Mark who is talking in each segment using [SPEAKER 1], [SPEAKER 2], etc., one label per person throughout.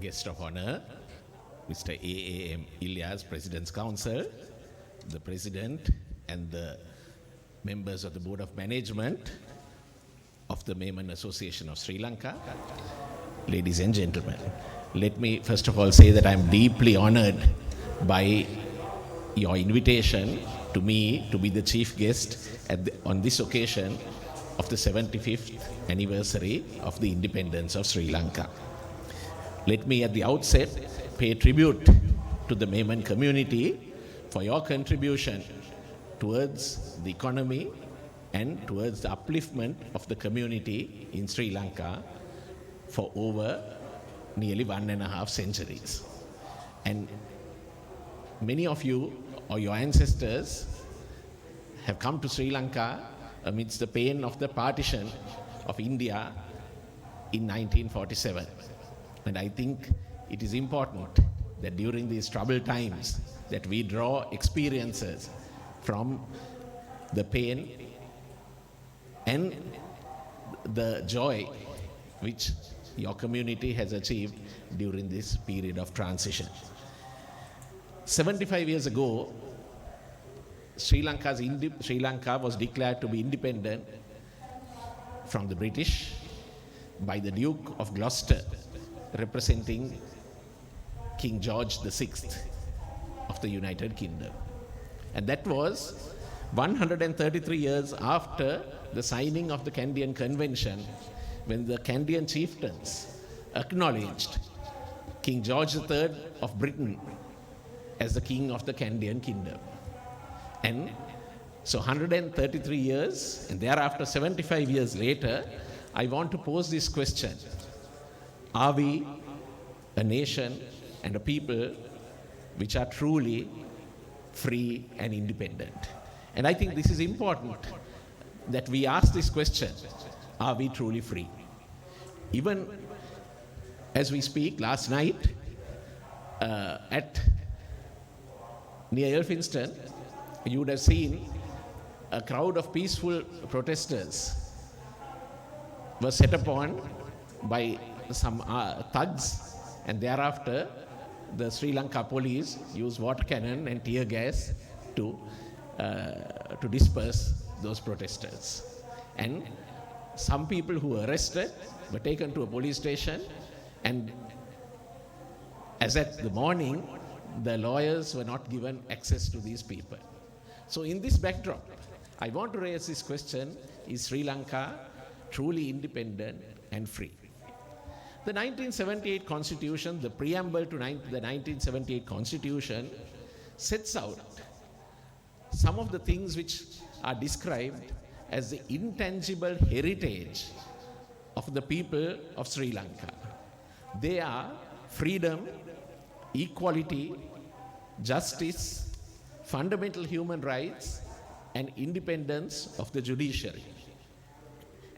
[SPEAKER 1] guest of honor, Mr. A.A.M. Ilyas, President's Council, the President and the members of the Board of Management of the Memon Association of Sri Lanka, ladies and gentlemen. Let me first of all say that I'm deeply honored by your invitation to me to be the chief guest on this occasion of the 75th anniversary of the independence of Sri Lanka. Let me at the outset pay tribute to the Memon community for your contribution towards the economy and towards the upliftment of the community in Sri Lanka for over nearly 1.5 centuries. And many of you or your ancestors have come to Sri Lanka amidst the pain of the partition of India in 1947. And I think it is important that during these troubled times that we draw experiences from the pain and the joy which your community has achieved during this period of transition. 75 years ago, Sri Lanka was declared to be independent from the British by the Duke of Gloucester, representing King George VI of the United Kingdom. And that was 133 years after the signing of the Kandyan Convention, when the Kandyan chieftains acknowledged King George III of Britain as the king of the Kandyan Kingdom. And so 133 years, and thereafter 75 years later, I want to pose this question. Are we a nation and a people which are truly free and independent? And I think this is important that we ask this question, are we truly free? Even as we speak, last night near Elphinstone, you would have seen a crowd of peaceful protesters were set upon by some thugs, and thereafter the Sri Lanka police used water cannon and tear gas to disperse those protesters. And some people who were arrested were taken to a police station, and as at the morning, the lawyers were not given access to these people. So in this backdrop, I want to raise this question, is Sri Lanka truly independent and free? The 1978 Constitution, the preamble to the 1978 Constitution, sets out some of the things which are described as the intangible heritage of the people of Sri Lanka. They are freedom, equality, justice, fundamental human rights, and independence of the judiciary.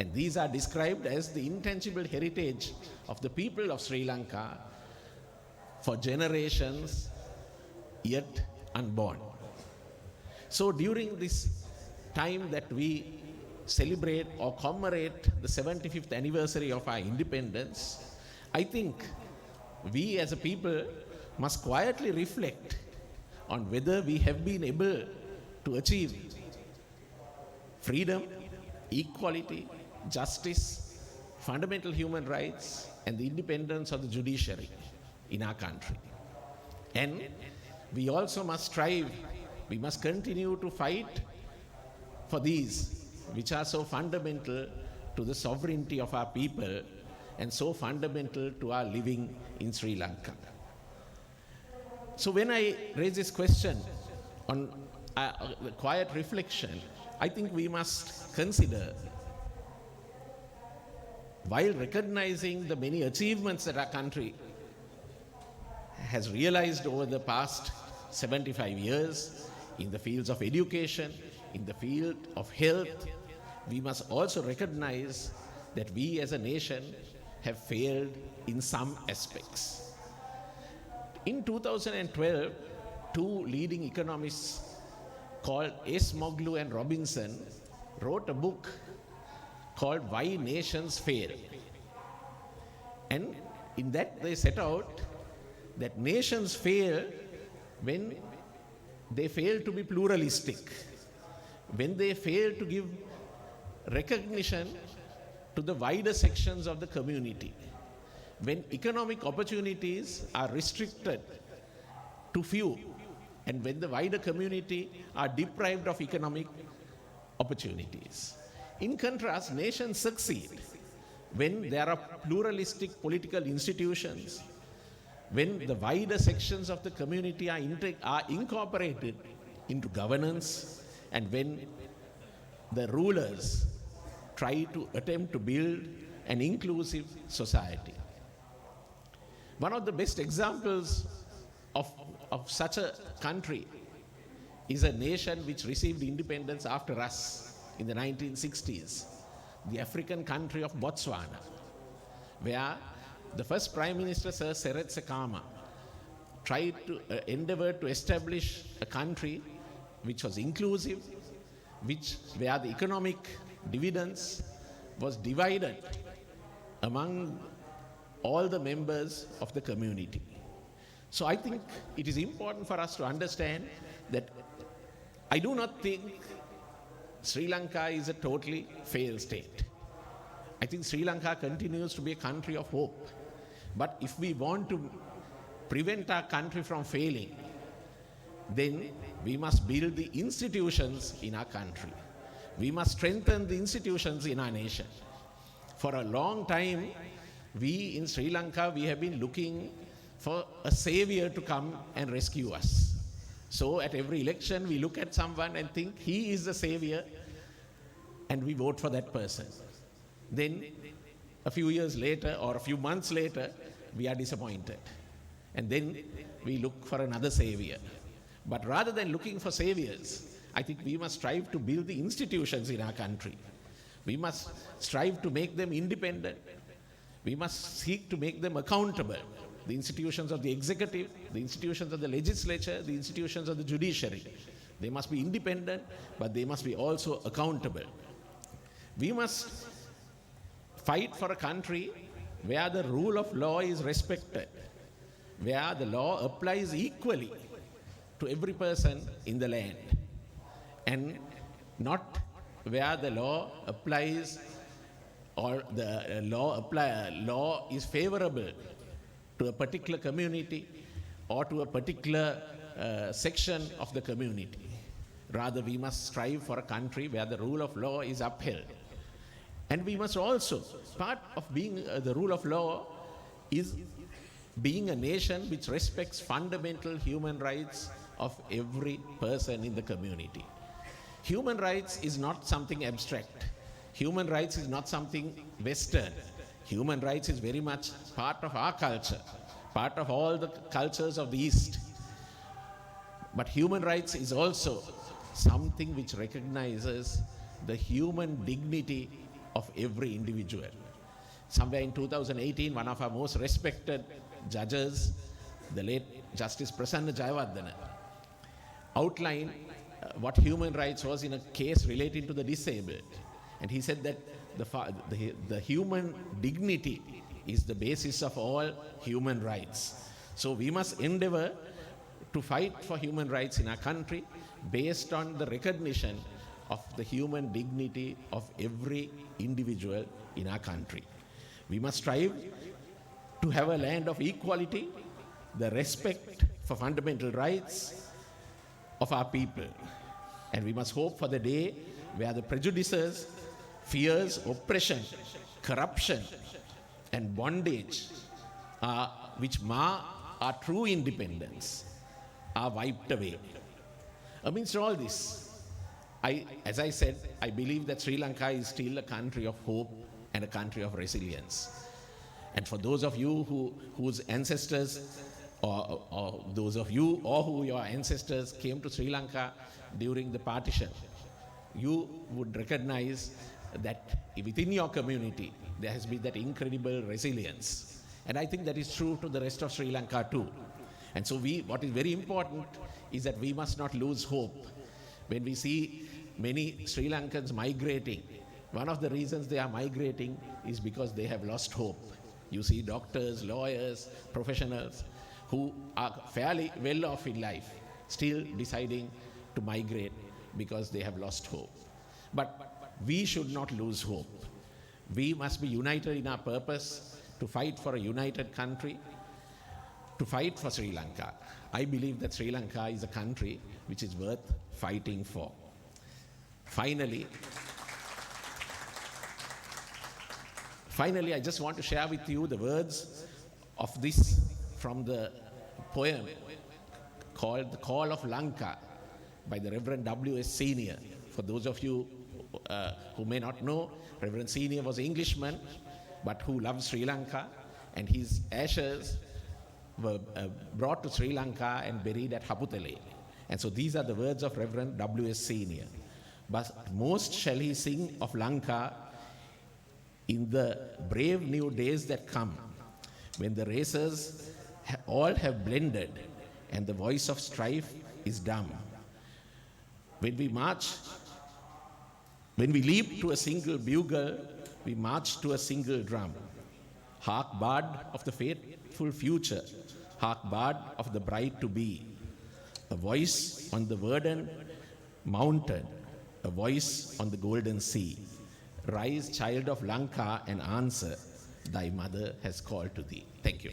[SPEAKER 1] And these are described as the intangible heritage of the people of Sri Lanka for generations yet unborn. So during this time that we celebrate or commemorate the 75th anniversary of our independence, I think we as a people must quietly reflect on whether we have been able to achieve freedom, equality, justice, fundamental human rights, and the independence of the judiciary in our country. And we also must strive, we must continue to fight for these which are so fundamental to the sovereignty of our people and so fundamental to our living in Sri Lanka. So when I raise this question on quiet reflection, I think we must consider, while recognizing the many achievements that our country has realized over the past 75 years in the fields of education, in the field of health, we must also recognize that we as a nation have failed in some aspects. In 2012, two leading economists called Acemoglu and Robinson wrote a book called Why Nations Fail. And In that they set out that nations fail when they fail to be pluralistic, when they fail to give recognition to the wider sections of the community, when economic opportunities are restricted to few, and when the wider community are deprived of economic opportunities. In contrast, nations succeed when there are pluralistic political institutions, when the wider sections of the community are incorporated into governance, and when the rulers try to attempt to build an inclusive society. One of the best examples of such a country is a nation which received independence after us in the 1960s, the African country of Botswana, where the first Prime Minister, Sir Seret Sekama, tried to endeavor to establish a country which was inclusive, where the economic dividends was divided among all the members of the community. So I think it is important for us to understand that I do not think Sri Lanka is a totally failed state. I think Sri Lanka continues to be a country of hope. But if we want to prevent our country from failing, then we must build the institutions in our country. We must strengthen the institutions in our nation. For a long time, we in Sri Lanka, we have been looking for a savior to come and rescue us. So at every election, we look at someone and think he is the savior, and we vote for that person. Then a few years later or a few months later, we are disappointed. And then we look for another savior. But rather than looking for saviors, I think we must strive to build the institutions in our country. We must strive to make them independent. We must seek to make them accountable. The institutions of the executive, the institutions of the legislature, the institutions of the judiciary. They must be independent, but they must be also accountable. We must fight for a country where the rule of law is respected, where the law applies equally to every person in the land, and not where the law applies or the law is favorable to a particular community or to a particular section of the community. Rather, we must strive for a country where the rule of law is upheld. And we must also, part of being the rule of law is being a nation which respects fundamental human rights of every person in the community. Human rights is not something abstract. Human rights is not something Western. Human rights is very much part of our culture, part of all the cultures of the East. But human rights is also something which recognizes the human dignity of every individual. Somewhere in 2018, one of our most respected judges, the late Justice Prasanna Jayawardena, outlined what human rights was in a case relating to the disabled. And he said that the human dignity is the basis of all human rights. So we must endeavor to fight for human rights in our country based on the recognition of the human dignity of every individual in our country. We must strive to have a land of equality, the respect for fundamental rights of our people. And we must hope for the day where the prejudices, fears, oppression, corruption, and bondage which mar our true independence are wiped away. Amidst all this, as I said, I believe that Sri Lanka is still a country of hope and a country of resilience. And for those of you whose ancestors, or those of you or who your ancestors came to Sri Lanka during the partition, you would recognize that within your community there has been that incredible resilience. And I think that is true to the rest of Sri Lanka too. And so what is very important is that we must not lose hope. When we see many Sri Lankans migrating, one of the reasons they are migrating is because they have lost hope. You see doctors, lawyers, professionals who are fairly well off in life still deciding to migrate because they have lost hope. But we should not lose hope. We must be united in our purpose to fight for a united country, to fight for Sri Lanka. I believe that Sri Lanka is a country which is worth fighting for. Finally, I just want to share with you the words of this from the poem called The Call of Lanka by the Reverend W.S. Senior. For those of you who may not know, Reverend Senior was an Englishman, but who loved Sri Lanka, and his ashes were brought to Sri Lanka and buried at Haputale. And so these are the words of Reverend W.S. Senior. But most shall he sing of Lanka in the brave new days that come, when the races all have blended and the voice of strife is dumb. When we leap to a single bugle, we march to a single drum. Hark, bard of the faithful future, hark, bard of the bride to be. A voice on the verdant mountain, a voice on the golden sea. Rise, child of Lanka, and answer, thy mother has called to thee. Thank you.